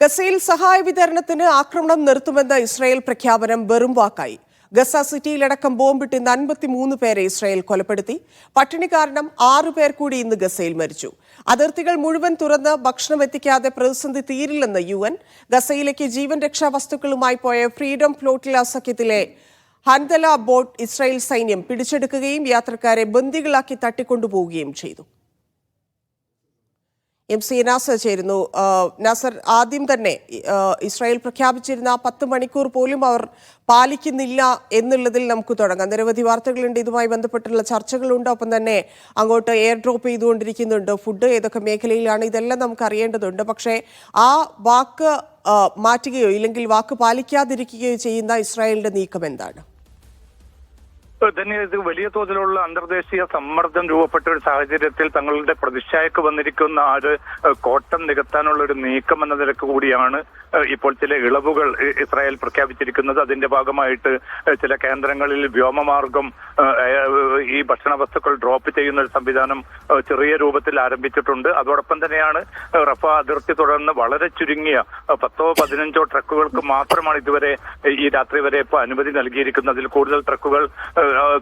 ഗസയിൽ സഹായ വിതരണത്തിന് ആക്രമണം നിർത്തുമെന്ന ഇസ്രായേൽ പ്രഖ്യാപനം വെറും വാക്കായി. ഗസ സിറ്റിയിലടക്കം ബോംബിട്ട് 53 പേരെ ഇസ്രായേൽ കൊലപ്പെടുത്തി. പട്ടിണി കാരണം 6 പേർ കൂടി ഇന്ന് ഗസയിൽ മരിച്ചു. അതിർത്തികൾ മുഴുവൻ തുറന്ന് ഭക്ഷണം എത്തിക്കാതെ പ്രതിസന്ധി തീരില്ലെന്ന് UN. ഗസയിലേക്ക് ജീവൻ രക്ഷാ വസ്തുക്കളുമായി പോയ ഫ്രീഡം ഫ്ലോട്ടില സഖ്യത്തിലെ ഹൻദല ബോട്ട് ഇസ്രായേൽ സൈന്യം പിടിച്ചെടുക്കുകയും യാത്രക്കാരെ ബന്ദികളാക്കി തട്ടിക്കൊണ്ടുപോവുകയും ചെയ്തു. MC നാസർ ചേരുന്നു. നാസർ, ആദ്യം തന്നെ ഇസ്രായേൽ പ്രഖ്യാപിച്ചിരുന്ന 10 മണിക്കൂർ പോലും അവർ പാലിക്കുന്നില്ല എന്നുള്ളതിൽ നമുക്ക് തുടങ്ങാം. നിരവധി വാർത്തകളുണ്ട്, ഇതുമായി ബന്ധപ്പെട്ടുള്ള ചർച്ചകളുണ്ട്. ഒപ്പം തന്നെ അങ്ങോട്ട് എയർ ഡ്രോപ്പ് ചെയ്തുകൊണ്ടിരിക്കുന്നുണ്ട്. ഫുഡ് ഏതൊക്കെ മേഖലയിലാണ്, ഇതെല്ലാം നമുക്ക് അറിയേണ്ടതുണ്ട്. പക്ഷേ ആ വാക്ക് മാറ്റുകയോ ഇല്ലെങ്കിൽ വാക്ക് പാലിക്കാതിരിക്കുകയോ ചെയ്യുന്ന ഇസ്രായേലിന്റെ നീക്കം എന്താണ്? തന്നെ ഇത് വലിയ തോതിലുള്ള അന്തർദേശീയ സമ്മർദ്ദം രൂപപ്പെട്ട ഒരു സാഹചര്യത്തിൽ തങ്ങളുടെ പ്രതിഷ്ഠയ്ക്ക് വന്നിരിക്കുന്ന ആ ഒരു കോട്ടം നികത്താനുള്ള ഒരു നീക്കം എന്ന നിലക്ക് കൂടിയാണ് ഇപ്പോൾ ചില ഇളവുകൾ ഇസ്രായേൽ പ്രഖ്യാപിച്ചിരിക്കുന്നത്. അതിന്റെ ഭാഗമായിട്ട് ചില കേന്ദ്രങ്ങളിൽ വ്യോമമാർഗം ഈ ഭക്ഷണ വസ്തുക്കൾ ഡ്രോപ്പ് ചെയ്യുന്ന ഒരു സംവിധാനം ചെറിയ രൂപത്തിൽ ആരംഭിച്ചിട്ടുണ്ട്. അതോടൊപ്പം തന്നെയാണ് റഫ അതിർത്തി തുടർന്ന് വളരെ ചുരുങ്ങിയ 10-15 ട്രക്കുകൾക്ക് മാത്രമാണ് ഇതുവരെ ഈ രാത്രി വരെ ഇപ്പോൾ അനുമതി നൽകിയിരിക്കുന്നത്. അതിൽ കൂടുതൽ ട്രക്കുകൾ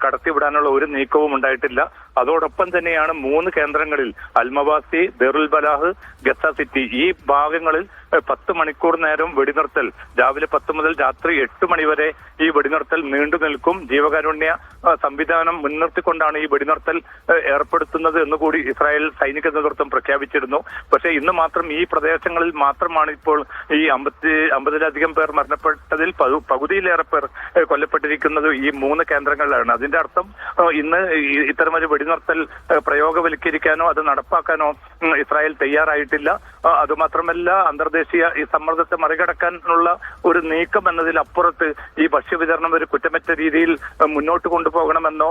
കടത്തിവിടാനുള്ള ഒരു നീക്കവും ഉണ്ടായിട്ടില്ല. അതോടൊപ്പം തന്നെയാണ് 3 കേന്ദ്രങ്ങളിൽ അൽമവാസി, ദെറുൽ ബലാഹ്, ഗസ സിറ്റി ഈ ഭാഗങ്ങളിൽ 10 മണിക്കൂർ നേരം വെടിനിർത്തൽ, രാവിലെ 10 മുതൽ രാത്രി 8 മണി വരെ ഈ വെടിനിർത്തൽ നീണ്ടു നിൽക്കും. ജീവകാരുണ്യ സംവിധാനം മുൻനിർത്തിക്കൊണ്ടാണ് ഈ വെടിനിർത്തൽ ഏർപ്പെടുത്തുന്നത് എന്നുകൂടി ഇസ്രായേൽ സൈനിക നേതൃത്വം പ്രഖ്യാപിച്ചിരുന്നു. പക്ഷേ ഇന്ന് മാത്രം ഈ പ്രദേശങ്ങളിൽ മാത്രമാണ് ഇപ്പോൾ ഈ 50-ലധികം പേർ മരണപ്പെട്ടതിൽ പകുതിയിലേറെ പേർ കൊല്ലപ്പെട്ടിരിക്കുന്നത് ഈ 3 കേന്ദ്രങ്ങളിലാണ്. അതിന്റെ അർത്ഥം ഇന്ന് ഇത്തരമൊരു വെടിനിർത്തൽ പ്രയോഗവൽക്കരിക്കാനോ അത് നടപ്പാക്കാനോ ഇസ്രായേൽ തയ്യാറായിട്ടില്ല. അതുമാത്രമല്ല, അന്തർദേശീയ ഈ സമ്മർദ്ദത്തെ മറികടക്കാനുള്ള ഒരു നീക്കം എന്നതിലപ്പുറത്ത് ഈ ഭക്ഷ്യവിതരണം ഒരു കുറ്റമറ്റ രീതിയിൽ മുന്നോട്ട് കൊണ്ടുപോകണമെന്നോ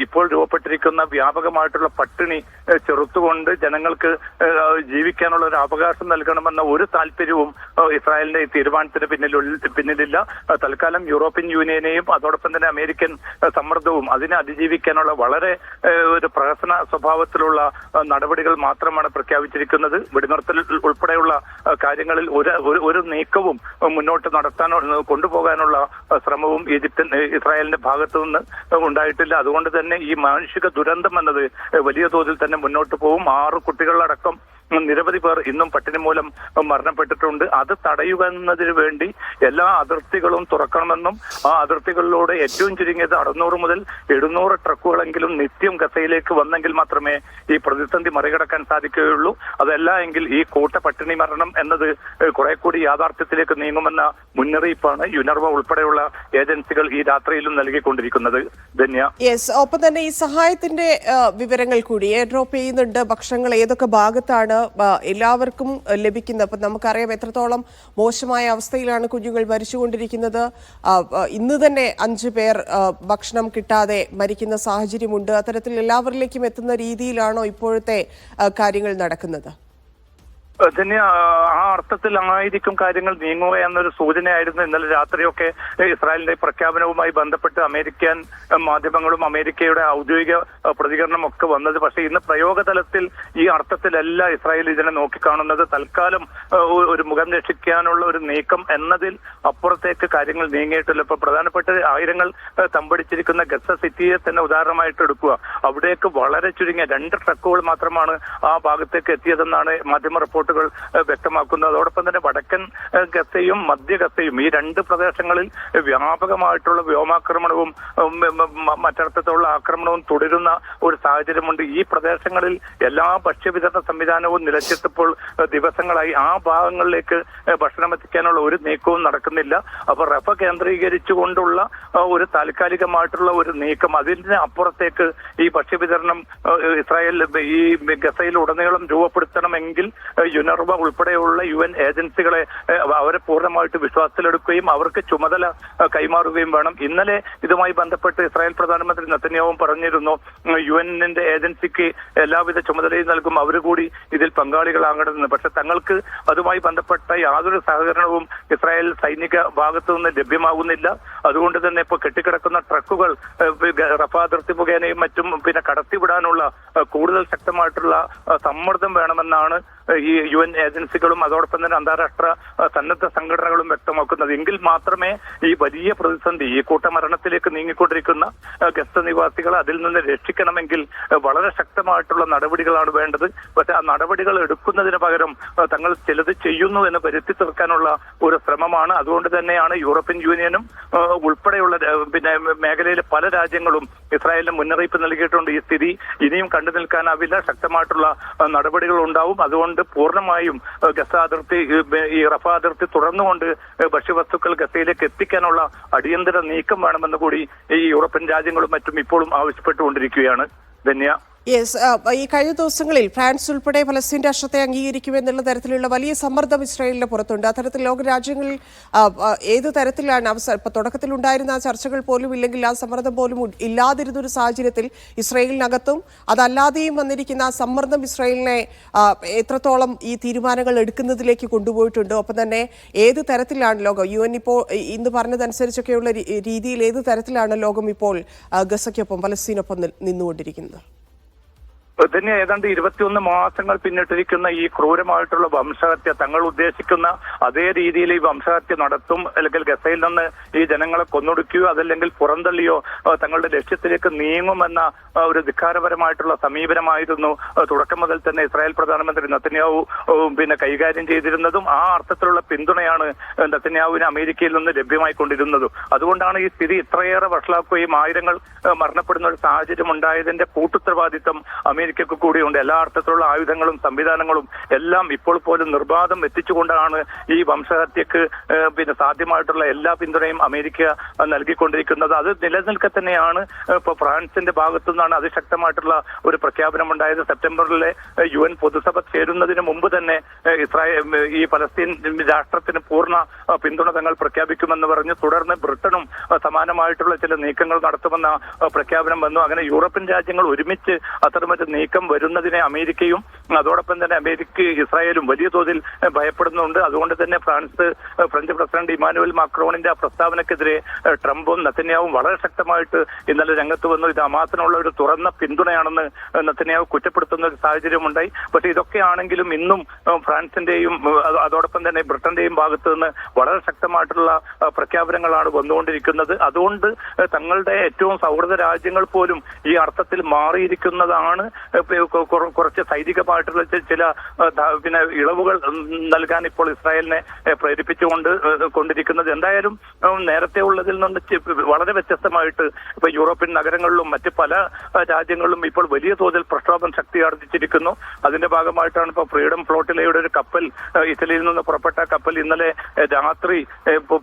ഇപ്പോൾ രൂപപ്പെട്ടിരിക്കുന്ന വ്യാപകമായിട്ടുള്ള പട്ടിണി ചെറുത്തുകൊണ്ട് ജനങ്ങൾക്ക് ജീവിക്കാനുള്ള ഒരു അവകാശം നൽകണമെന്ന ഒരു താല്പര്യവും ഇസ്രായേലിന്റെ ഈ തീരുമാനത്തിന് പിന്നിലില്ല. തൽക്കാലം യൂറോപ്യൻ യൂണിയനെയും അതോടൊപ്പം തന്നെ അമേരിക്കൻ സമ്മർദ്ദവും അതിനെ അതിജീവിക്കാനുള്ള വളരെ ഒരു പ്രഹസന സ്വഭാവത്തിലുള്ള നടപടികൾ മാത്രമാണ് പ്രഖ്യാപിച്ചിരിക്കുന്നത്. വെടിനിർത്തൽ ഉൾപ്പെടെയുള്ള കാര്യങ്ങളിൽ ഒരു നീക്കവും മുന്നോട്ട് നടത്താനോ കൊണ്ടുപോകാനുള്ള ശ്രമവും ഇസ്രായേലിന്റെ ഭാഗത്തു നിന്ന് ഉണ്ടായിട്ടില്ല. അതുകൊണ്ട് തന്നെ ഈ മാനുഷിക ദുരന്തം എന്നത് വലിയ തോതിൽ തന്നെ മുന്നോട്ട് പോകും. 6 കുട്ടികളടക്കം നിരവധി പേർ ഇന്നും പട്ടിണി മൂലം മരണപ്പെട്ടിട്ടുണ്ട്. അത് തടയുന്നതിന് വേണ്ടി എല്ലാ അതിർത്തികളും തുറക്കണമെന്നും ആ അതിർത്തികളിലൂടെ ഏറ്റവും ചുരുങ്ങിയത് 600 മുതൽ 700 ട്രക്കുകളെങ്കിലും നിത്യം ഗസയിലേക്ക് വന്നെങ്കിൽ മാത്രമേ ഈ പ്രതിസന്ധി മറികടക്കാൻ സാധിക്കുകയുള്ളൂ. അതല്ല എങ്കിൽ ഈ കൂട്ട പട്ടിണി മരണം എന്നത് കുറെ കൂടി യാഥാർത്ഥ്യത്തിലേക്ക് നീങ്ങുമെന്ന മുന്നറിയിപ്പാണ് യുനർവ ഉൾപ്പെടെയുള്ള ഏജൻസികൾ ഈ രാത്രിയിലും നൽകിക്കൊണ്ടിരിക്കുന്നത്. ധന്യ. ഒപ്പം തന്നെ ഈ സഹായത്തിന്റെ വിവരങ്ങൾ കൂടി എയർ ഡ്രോപ്പ് ചെയ്യുന്നുണ്ട്. ഭക്ഷണങ്ങൾ ഏതൊക്കെ ഭാഗത്താണ് എല്ലാവർക്കും ലഭിക്കുന്നത്? അപ്പൊ നമുക്കറിയാം എത്രത്തോളം മോശമായ അവസ്ഥയിലാണ് കുഞ്ഞുങ്ങൾ മരിച്ചുകൊണ്ടിരിക്കുന്നത്. ഇന്ന് തന്നെ 5 പേർ ഭക്ഷണം കിട്ടാതെ മരിക്കുന്ന സാഹചര്യമുണ്ട്. അത്തരത്തിൽ എല്ലാവരിലേക്കും എത്തുന്ന രീതിയിലാണോ ഇപ്പോഴത്തെ കാര്യങ്ങൾ നടക്കുന്നത്? തന്നെ ആ അർത്ഥത്തിലായിരിക്കും കാര്യങ്ങൾ നീങ്ങുക എന്നൊരു സൂചനയായിരുന്നു ഇന്നലെ രാത്രിയൊക്കെ ഇസ്രായേലിന്റെ പ്രഖ്യാപനവുമായി ബന്ധപ്പെട്ട് അമേരിക്കൻ മാധ്യമങ്ങളും അമേരിക്കയുടെ ഔദ്യോഗിക പ്രതികരണം ഒക്കെ വന്നത്. പക്ഷേ ഇന്ന് പ്രയോഗതലത്തിൽ ഈ അർത്ഥത്തിലല്ല ഇസ്രായേൽ ഇതിനെ നോക്കിക്കാണുന്നത്. തൽക്കാലം ഒരു മുഖം രക്ഷിക്കാനുള്ള ഒരു നീക്കം എന്നതിൽ അപ്പുറത്തേക്ക് കാര്യങ്ങൾ നീങ്ങിയിട്ടില്ല. ഇപ്പൊ പ്രധാനപ്പെട്ട ആയിരങ്ങൾ തമ്പടിച്ചിരിക്കുന്ന ഗസ സിറ്റിയെ തന്നെ ഉദാഹരണമായിട്ട് എടുക്കുക. അവിടേക്ക് വളരെ ചുരുങ്ങിയ 2 ട്രക്കുകൾ മാത്രമാണ് ആ ഭാഗത്തേക്ക് എത്തിയതെന്നാണ് മാധ്യമ റിപ്പോർട്ടുകൾ വ്യക്തമാക്കുന്നത്. അതോടൊപ്പം തന്നെ വടക്കൻ ഗസയും മധ്യ ഗസയും ഈ 2 പ്രദേശങ്ങളിൽ വ്യാപകമായിട്ടുള്ള വ്യോമാക്രമണവും മറ്റർത്ഥത്തിലുള്ള ആക്രമണവും തുടരുന്ന ഒരു സാഹചര്യമുണ്ട്. ഈ പ്രദേശങ്ങളിൽ എല്ലാ ഭക്ഷ്യവിതരണ സംവിധാനവും നിലച്ചിട്ടപ്പോൾ ദിവസങ്ങളായി ആ ഭാഗങ്ങളിലേക്ക് ഭക്ഷണം എത്തിക്കാനുള്ള ഒരു നീക്കവും നടക്കുന്നില്ല. അപ്പൊ റഫ കേന്ദ്രീകരിച്ചുകൊണ്ടുള്ള ഒരു താൽക്കാലികമായിട്ടുള്ള ഒരു നീക്കം, അതിന് അപ്പുറത്തേക്ക് ഈ ഭക്ഷ്യവിതരണം ഇസ്രായേൽ ഈ ഗസയിൽ ഉടനീളം രൂപപ്പെടുത്തണമെങ്കിൽ യുനർവ ഉൾപ്പെടെയുള്ള UN ഏജൻസികളെ അവരെ പൂർണ്ണമായിട്ട് വിശ്വാസത്തിലെടുക്കുകയും അവർക്ക് ചുമതല കൈമാറുകയും വേണം. ഇന്നലെ ഇതുമായി ബന്ധപ്പെട്ട് ഇസ്രായേൽ പ്രധാനമന്ത്രി നെതന്യാഹു പറഞ്ഞിരുന്നു, UN-ന്റെ ഏജൻസിക്ക് എല്ലാവിധ ചുമതലയും നൽകും, അവരുകൂടി ഇതിൽ പങ്കാളികളാകണമെന്ന്. പക്ഷെ തങ്ങൾക്ക് അതുമായി ബന്ധപ്പെട്ട യാതൊരു സഹകരണവും ഇസ്രായേൽ സൈനിക ഭാഗത്തു നിന്ന് ലഭ്യമാകുന്നില്ല. അതുകൊണ്ട് തന്നെ ഇപ്പോൾ കെട്ടിക്കിടക്കുന്ന ട്രക്കുകൾ റഫ അതിർത്തി മുഖേനയും മറ്റും പിന്നെ കടത്തിവിടാനുള്ള കൂടുതൽ ശക്തമായിട്ടുള്ള സമ്മർദ്ദം വേണമെന്നാണ് ഈ UN ഏജൻസികളും അതോടൊപ്പം തന്നെ അന്താരാഷ്ട്ര സന്നദ്ധ സംഘടനകളും വ്യക്തമാക്കുന്നത്. എങ്കിൽ മാത്രമേ ഈ വലിയ പ്രതിസന്ധി, ഈ കൂട്ടമരണത്തിലേക്ക് നീങ്ങിക്കൊണ്ടിരിക്കുന്ന ഗസ നിവാസികളെ അതിൽ നിന്ന് രക്ഷിക്കണമെങ്കിൽ വളരെ ശക്തമായിട്ടുള്ള നടപടികളാണ് വേണ്ടത്. പക്ഷെ ആ നടപടികൾ എടുക്കുന്നതിന് പകരം തങ്ങൾ ചിലത് ചെയ്യുന്നു എന്ന് വരുത്തി തീർക്കാനുള്ള ഒരു ശ്രമമാണ്. അതുകൊണ്ട് തന്നെയാണ് യൂറോപ്യൻ യൂണിയനും ഉൾപ്പെടെയുള്ള മേഖലയിലെ പല രാജ്യങ്ങളും ഇസ്രായേലിന് മുന്നറിയിപ്പ് നൽകിയിട്ടുണ്ട്. ഈ സ്ഥിതി ഇനിയും കണ്ടു നിൽക്കാനാവില്ല, ശക്തമായിട്ടുള്ള നടപടികൾ ഉണ്ടാവും. അതുകൊണ്ട് പൂർണ്ണമായും ഗസ അതിർത്തി, ഈ റഫ അതിർത്തി തുറന്നുകൊണ്ട് ഭക്ഷ്യവസ്തുക്കൾ ഗസയിലേക്ക് എത്തിക്കാനുള്ള അടിയന്തര നീക്കം വേണമെന്ന് കൂടി ഈ യൂറോപ്യൻ രാജ്യങ്ങളും മറ്റും ഇപ്പോഴും ആവശ്യപ്പെട്ടുകൊണ്ടിരിക്കുകയാണ്. ധന്യ. യെസ്, ഈ കഴിഞ്ഞ ദിവസങ്ങളിൽ ഫ്രാൻസ് ഉൾപ്പെടെ ഫലസ്തീൻ രാഷ്ട്രത്തെ അംഗീകരിക്കുമെന്നുള്ള തരത്തിലുള്ള വലിയ സമ്മർദ്ദം ഇസ്രായേലിന് പുറത്തുണ്ട്. അത്തരത്തിൽ ലോകരാജ്യങ്ങളിൽ ഏത് തരത്തിലാണ് ഇപ്പൊ തുടക്കത്തിലുണ്ടായിരുന്ന ആ ചർച്ചകൾ പോലും ഇല്ലെങ്കിൽ ആ സമ്മർദ്ദം പോലും ഇല്ലാതിരുന്ന ഒരു സാഹചര്യത്തിൽ ഇസ്രായേലിനകത്തും അതല്ലാതെയും വന്നിരിക്കുന്ന ആ സമ്മർദ്ദം ഇസ്രായേലിനെ എത്രത്തോളം ഈ തീരുമാനങ്ങൾ എടുക്കുന്നതിലേക്ക് കൊണ്ടുപോയിട്ടുണ്ട്? ഒപ്പം തന്നെ ഏത് തരത്തിലാണ് ലോകം, UN ഇപ്പോൾ ഇന്ന് പറഞ്ഞതനുസരിച്ചൊക്കെയുള്ള രീതിയിൽ ഏത് തരത്തിലാണ് ലോകം ഇപ്പോൾ ഗസയ്ക്കൊപ്പം പലസ്തീനൊപ്പം നിന്നുകൊണ്ടിരിക്കുന്നത്? തന്നെ ഏതാണ്ട് 21 മാസങ്ങൾ പിന്നിട്ടിരിക്കുന്ന ഈ ക്രൂരമായിട്ടുള്ള വംശഹത്യ, തങ്ങൾ ഉദ്ദേശിക്കുന്ന അതേ രീതിയിൽ ഈ വംശഹത്യ നടത്തും, അല്ലെങ്കിൽ ഗസയിൽ നിന്ന് ഈ ജനങ്ങളെ കൊന്നൊടുക്കുകയോ അതല്ലെങ്കിൽ പുറന്തള്ളിയോ തങ്ങളുടെ ലക്ഷ്യത്തിലേക്ക് നീങ്ങുമെന്ന ഒരു ധിക്കാരപരമായിട്ടുള്ള സമീപനമായിരുന്നു തുടക്കം മുതൽ തന്നെ ഇസ്രായേൽ പ്രധാനമന്ത്രി നെതന്യാഹു കൈകാര്യം ചെയ്തിരുന്നതും. ആ അർത്ഥത്തിലുള്ള പിന്തുണയാണ് നെതന്യാഹുവിന് അമേരിക്കയിൽ നിന്ന് ലഭ്യമായിക്കൊണ്ടിരുന്നതും. അതുകൊണ്ടാണ് ഈ സ്ഥിതി ഇത്രയേറെ വഷളാക്കുകയും ആയിരങ്ങൾ മരണപ്പെടുന്ന ഒരു സാഹചര്യം ഉണ്ടായതിന്റെ കൂട്ടുത്തരവാദിത്വം അമേരിക്കക്ക് കൂടിയുണ്ട്. എല്ലാ അർത്ഥത്തിലുള്ള ആയുധങ്ങളും സംവിധാനങ്ങളും എല്ലാം ഇപ്പോൾ പോലും നിർബാധം എത്തിച്ചുകൊണ്ടാണ് ഈ വംശഹത്യക്ക് സാധ്യമായിട്ടുള്ള എല്ലാ പിന്തുണയും അമേരിക്ക നൽകിക്കൊണ്ടിരിക്കുന്നത്. അത് നിലനിൽക്കെ തന്നെയാണ് ഇപ്പൊ ഫ്രാൻസിന്റെ ഭാഗത്തു നിന്നാണ് അതിശക്തമായിട്ടുള്ള ഒരു പ്രഖ്യാപനം ഉണ്ടായത്. സെപ്റ്റംബറിലെ UN പൊതുസഭ ചേരുന്നതിന് മുമ്പ് തന്നെ ഈ പലസ്തീൻ രാഷ്ട്രത്തിന് പൂർണ്ണ പിന്തുണ തങ്ങൾ പ്രഖ്യാപിക്കുമെന്ന് പറഞ്ഞു. തുടർന്ന് ബ്രിട്ടനും സമാനമായിട്ടുള്ള ചില നീക്കങ്ങൾ നടത്തുമെന്ന പ്രഖ്യാപനം വന്നു. അങ്ങനെ യൂറോപ്യൻ രാജ്യങ്ങൾ ഒരുമിച്ച് അത്തരമൊരു നീക്കം വരുന്നതിനെ അമേരിക്കയും അതോടൊപ്പം തന്നെ ഇസ്രായേലും വലിയ തോതിൽ ഭയപ്പെടുന്നുണ്ട്. അതുകൊണ്ട് തന്നെ ഫ്രഞ്ച് പ്രസിഡന്റ് ഇമാനുവൽ മാക്രോണിന്റെ ആ പ്രസ്താവനക്കെതിരെ ട്രംപും നെതന്യാഹുവും വളരെ ശക്തമായിട്ട് ഇന്നലെ രംഗത്ത് വന്നു. ഇത് ഹമാസിനുള്ള ഒരു തുറന്ന പിന്തുണയാണെന്ന് നെതന്യാഹു കുറ്റപ്പെടുത്തുന്ന ഒരു സാഹചര്യം ഉണ്ടായി. പക്ഷേ ഇതൊക്കെയാണെങ്കിലും ഇന്നും ഫ്രാൻസിന്റെയും അതോടൊപ്പം തന്നെ ബ്രിട്ടന്റെയും ഭാഗത്ത് നിന്ന് വളരെ ശക്തമായിട്ടുള്ള പ്രഖ്യാപനങ്ങളാണ് വന്നുകൊണ്ടിരിക്കുന്നത്. അതുകൊണ്ട് തങ്ങളുടെ ഏറ്റവും സൗഹൃദ രാജ്യങ്ങൾ പോലും ഈ അർത്ഥത്തിൽ മാറിയിരിക്കുന്നതാണ് കുറച്ച് സൈനികമായിട്ടുള്ള ചില ഇളവുകൾ നൽകാൻ ഇപ്പോൾ ഇസ്രായേലിനെ കൊണ്ടിരിക്കുന്നത്. എന്തായാലും നേരത്തെ ഉള്ളതിൽ നിന്ന് വളരെ വ്യത്യസ്തമായിട്ട് ഇപ്പൊ യൂറോപ്യൻ നഗരങ്ങളിലും മറ്റ് പല രാജ്യങ്ങളിലും ഇപ്പോൾ വലിയ തോതിൽ പ്രക്ഷോഭം ശക്തിയാർജിച്ചിരിക്കുന്നു. അതിന്റെ ഭാഗമായിട്ടാണ് ഇപ്പൊ ഫ്രീഡം ഫ്ലോട്ടിലയുടെ ഒരു കപ്പൽ, ഇറ്റലിയിൽ നിന്ന് പുറപ്പെട്ട കപ്പൽ ഇന്നലെ രാത്രി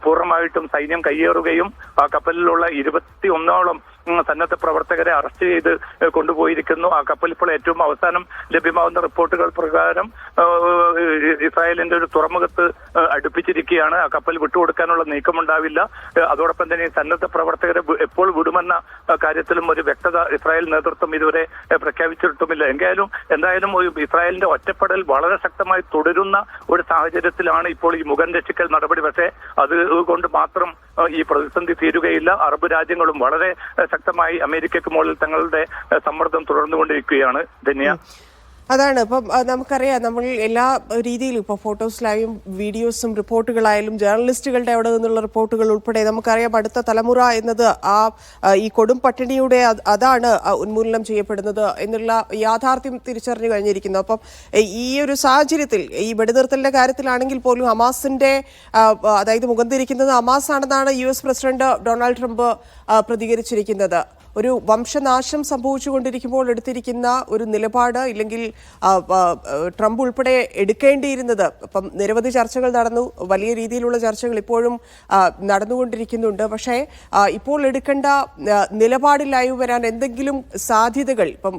പൂർണ്ണമായിട്ടും സൈന്യം കയ്യേറുകയും ആ കപ്പലിലുള്ള 21ഓളം സന്നദ്ധ പ്രവർത്തകരെ അറസ്റ്റ് ചെയ്ത് കൊണ്ടുപോയിരിക്കുന്നു. ആ കപ്പൽ ഇപ്പോൾ ഏറ്റവും അവസാനം ലഭ്യമാകുന്ന റിപ്പോർട്ടുകൾ പ്രകാരം ഇസ്രായേലിന്റെ ഒരു തുറമുഖത്ത് അടുപ്പിച്ചിരിക്കുകയാണ്. ആ കപ്പൽ വിട്ടുകൊടുക്കാനുള്ള നീക്കമുണ്ടാവില്ല. അതോടൊപ്പം തന്നെ സന്നദ്ധ പ്രവർത്തകരെ എപ്പോൾ വിടുമെന്ന കാര്യത്തിലും ഒരു വ്യക്തത ഇസ്രായേൽ നേതൃത്വം ഇതുവരെ പ്രഖ്യാപിച്ചിട്ടുമില്ല. എന്തായാലും ഇസ്രായേലിന്റെ ഒറ്റപ്പെടൽ വളരെ ശക്തമായി തുടരുന്ന ഒരു സാഹചര്യത്തിലാണ് ഇപ്പോൾ ഈ മുഖം രക്ഷിക്കൽ നടപടി. പക്ഷേ അതുകൊണ്ട് മാത്രം ഈ പ്രതിസന്ധി തീരുകയില്ല. അറബ് രാജ്യങ്ങളും വളരെ ശക്തമായി അമേരിക്കയ്ക്ക് മുകളിൽ തങ്ങളുടെ സമ്മർദ്ദം തുടർന്നുകൊണ്ടിരിക്കുകയാണ്. ധന്യ. അതാണ് ഇപ്പം നമുക്കറിയാം, നമ്മൾ എല്ലാ രീതിയിലും ഇപ്പോൾ ഫോട്ടോസിലായും വീഡിയോസും റിപ്പോർട്ടുകളായാലും ജേർണലിസ്റ്റുകളുടെ അവിടെ നിന്നുള്ള റിപ്പോർട്ടുകൾ ഉൾപ്പെടെ നമുക്കറിയാം അടുത്ത തലമുറ എന്നത് ഈ കൊടും പട്ടിണിയുടെ അതാണ് ഉന്മൂലനം ചെയ്യപ്പെടുന്നത് എന്നുള്ള യാഥാർത്ഥ്യം തിരിച്ചറിഞ്ഞു കഴിഞ്ഞിരിക്കുന്നു. അപ്പം ഈ ഒരു സാഹചര്യത്തിൽ ഈ വെടിനിർത്തലിന്റെ കാര്യത്തിലാണെങ്കിൽ പോലും ഹമാസിന്റെ അതായത് മുഖം തിരിക്കുന്നത് ഹമാസ് ആണെന്നാണ് US പ്രസിഡന്റ് ഡൊണാൾഡ് ട്രംപ് പ്രതികരിച്ചിരിക്കുന്നത്. ഒരു വംശനാശം സംഭവിച്ചുകൊണ്ടിരിക്കുമ്പോൾ എടുത്തിരിക്കുന്ന ഒരു നിലപാട് ഇല്ലെങ്കിൽ ട്രംപ് ഉൾപ്പെടെ എടുക്കേണ്ടിയിരുന്നത്. അപ്പം നിരവധി ചർച്ചകൾ നടന്നു, വലിയ രീതിയിലുള്ള ചർച്ചകൾ ഇപ്പോഴും നടന്നുകൊണ്ടിരിക്കുന്നുണ്ട്. പക്ഷേ ഇപ്പോൾ എടുക്കേണ്ട നിലപാടിലായി വരാൻ എന്തെങ്കിലും സാധ്യതകൾ ഇപ്പം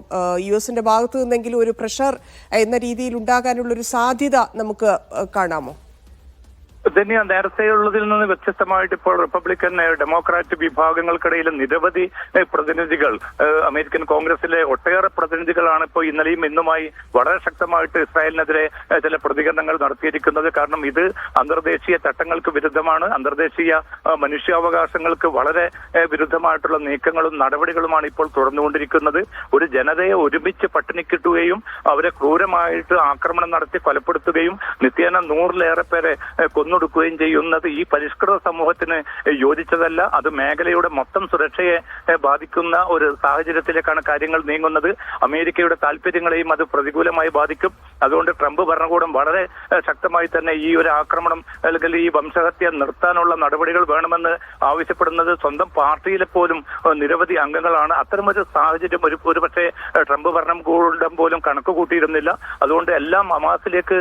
US ഭാഗത്തു നിന്നെങ്കിലും ഒരു പ്രഷർ എന്ന രീതിയിൽ ഉണ്ടാകാനുള്ളൊരു സാധ്യത നമുക്ക് കാണാമോ? ധന്യ, നേരത്തെയുള്ളതിൽ നിന്ന് വ്യത്യസ്തമായിട്ട് ഇപ്പോൾ റിപ്പബ്ലിക്കൻ ഡെമോക്രാറ്റ് വിഭാഗങ്ങൾക്കിടയിൽ നിരവധി പ്രതിനിധികൾ, അമേരിക്കൻ കോൺഗ്രസിലെ ഒട്ടേറെ പ്രതിനിധികളാണ് ഇപ്പോൾ ഇന്നലെയും ഇന്നുമായി വളരെ ശക്തമായിട്ട് ഇസ്രായേലിനെതിരെ ചില പ്രതികരണങ്ങൾ നടത്തിയിരിക്കുന്നത്. കാരണം ഇത് അന്തർദേശീയ ചട്ടങ്ങൾക്ക് വിരുദ്ധമാണ്, അന്തർദേശീയ മനുഷ്യാവകാശങ്ങൾക്ക് വളരെ വിരുദ്ധമായിട്ടുള്ള നീക്കങ്ങളും നടപടികളുമാണ് ഇപ്പോൾ തുടർന്നുകൊണ്ടിരിക്കുന്നത്. ഒരു ജനതയെ ഒരുമിച്ച് പട്ടിണിക്കിട്ടുകയും അവരെ ക്രൂരമായിട്ട് ആക്രമണം നടത്തി കൊലപ്പെടുത്തുകയും നിത്യേന 100-ലേറെ പേരെ കൊന്നൊടുക്കുകയും ചെയ്യുന്നത് ഈ പരിഷ്കൃത സമൂഹത്തിന് യോജിച്ചതല്ല. അത് മേഖലയുടെ മൊത്തം സുരക്ഷയെ ബാധിക്കുന്ന ഒരു സാഹചര്യത്തിലേക്കാണ് കാര്യങ്ങൾ നീങ്ങുന്നത്. അമേരിക്കയുടെ താല്പര്യങ്ങളെയും അത് പ്രതികൂലമായി ബാധിക്കും. അതുകൊണ്ട് ട്രംപ് ഭരണകൂടം വളരെ ശക്തമായി തന്നെ ഈ ഒരു ആക്രമണം അല്ലെങ്കിൽ ഈ വംശഹത്യ നിർത്താനുള്ള നടപടികൾ വേണമെന്ന് ആവശ്യപ്പെടുന്നത് സ്വന്തം പാർട്ടിയിലെ പോലും നിരവധി അംഗങ്ങളാണ്. അത്തരമൊരു സാഹചര്യം ഒരുപക്ഷെ ട്രംപ് ഭരണകൂടം പോലും കണക്ക് കൂട്ടിയിരുന്നില്ല. അതുകൊണ്ട് എല്ലാം ഹമാസിലേക്ക്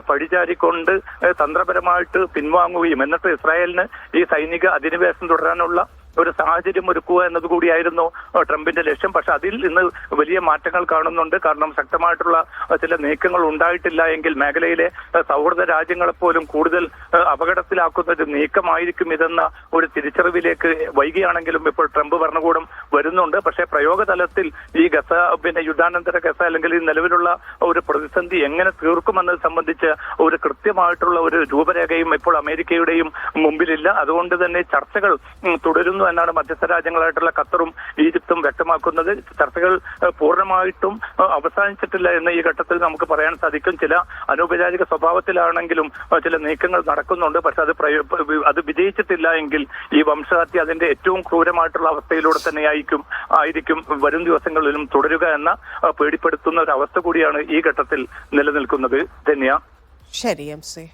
പഴിചാരിക്കൊണ്ട് തന്ത്രപരമായിട്ട് പിൻവാങ്ങുകയും എന്നിട്ട് ഇസ്രായേലിന് ഈ സൈനിക അധിനിവേശം തുടരാനുള്ള ഒരു സാഹചര്യം ഒരുക്കുക എന്നതുകൂടിയായിരുന്നു ട്രംപിന്റെ ലക്ഷ്യം. പക്ഷെ അതിൽ ഇന്ന് വലിയ മാറ്റങ്ങൾ കാണുന്നുണ്ട്. കാരണം ശക്തമായിട്ടുള്ള ചില നീക്കങ്ങൾ ഉണ്ടായിട്ടില്ല എങ്കിൽ മേഖലയിലെ സൗഹൃദ രാജ്യങ്ങളെപ്പോലും കൂടുതൽ അപകടത്തിലാക്കുന്ന ഒരു നീക്കമായിരിക്കും ഇതെന്ന ഒരു തിരിച്ചറിവിലേക്ക് വൈകിയാണെങ്കിലും ഇപ്പോൾ ട്രംപ് ഭരണകൂടം വരുന്നുണ്ട്. പക്ഷേ പ്രയോഗതലത്തിൽ ഈ യുദ്ധാനന്തര ഗസ അല്ലെങ്കിൽ ഈ നിലവിലുള്ള ഒരു പ്രതിസന്ധി എങ്ങനെ തീർക്കുമെന്നത് സംബന്ധിച്ച് ഒരു കൃത്യമായിട്ടുള്ള ഒരു രൂപരേഖയും ഇപ്പോൾ അമേരിക്കയുടെയും മുമ്പിലില്ല. അതുകൊണ്ട് തന്നെ ചർച്ചകൾ തുടരുന്നു എന്നാണ് മധ്യസ്ഥ രാജ്യങ്ങളായിട്ടുള്ള ഖത്തറും ഈജിപ്തും വ്യക്തമാക്കുന്നത്. ചർച്ചകൾ പൂർണ്ണമായിട്ടും അവസാനിച്ചിട്ടില്ല എന്ന് ഈ ഘട്ടത്തിൽ നമുക്ക് പറയാൻ സാധിക്കും. ചില അനൗപചാരിക സ്വഭാവത്തിലാണെങ്കിലും ചില നീക്കങ്ങൾ നടക്കുന്നുണ്ട്. പക്ഷെ അത് വിജയിച്ചിട്ടില്ല എങ്കിൽ ഈ വംശഹത്യ അതിന്റെ ഏറ്റവും ക്രൂരമായിട്ടുള്ള അവസ്ഥയിലൂടെ തന്നെ ആയിരിക്കും വരും ദിവസങ്ങളിലും തുടരുക എന്ന പേടിപ്പെടുത്തുന്ന ഒരു അവസ്ഥ കൂടിയാണ് ഈ ഘട്ടത്തിൽ നിലനിൽക്കുന്നത്. ധന്യ. ശരി, എം സി.